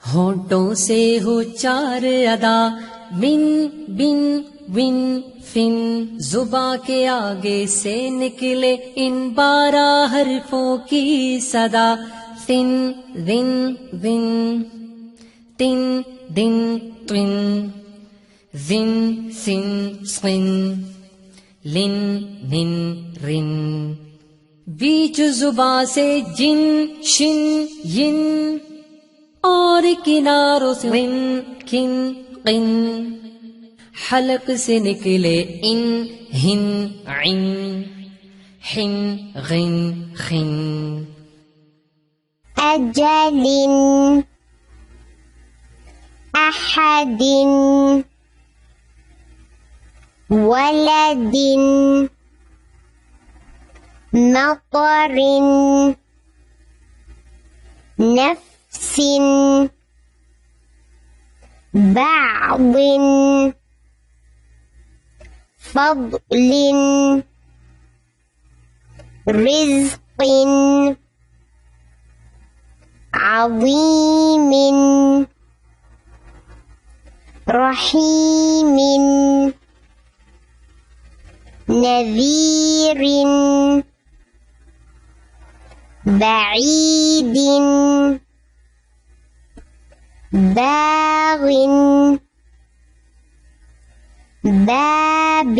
ہونٹوں سے ہو چار ادا، من بن ون فن، زباں کے آگے سے نکلے ان 12 حرفوں کی صدا، فن ذن ذن، تن دن طن، ذن سن صن، لن نن رن۔ بیچ زباں سے جن شن ین، اور کناروں سے غن کن قن، حلق سے نکلے ان ہن عن، حن غن خن۔ أجل أحد ولد مطر نفس بعض فضل رزق عظيم رحيم نذير بعيد باغ باب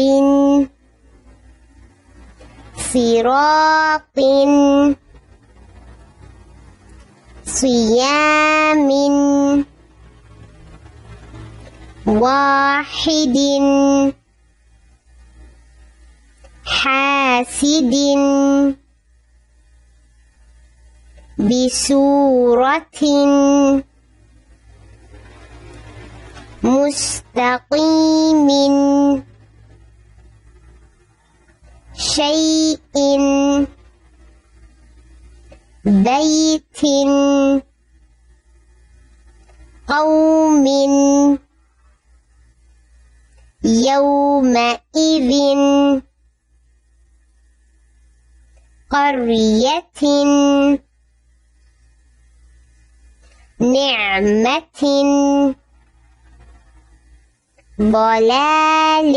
صراط صيام واحد حاسد بسورة مستقيم شيء بيت قوم يومئذ قرية نعمة ضلال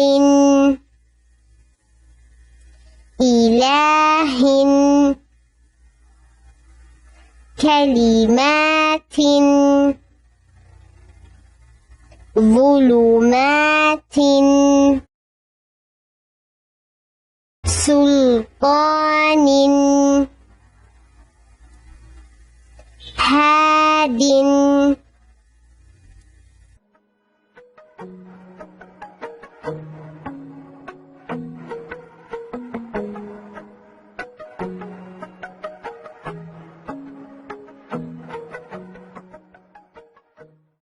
إله كلمات ظلمات سلطان هاد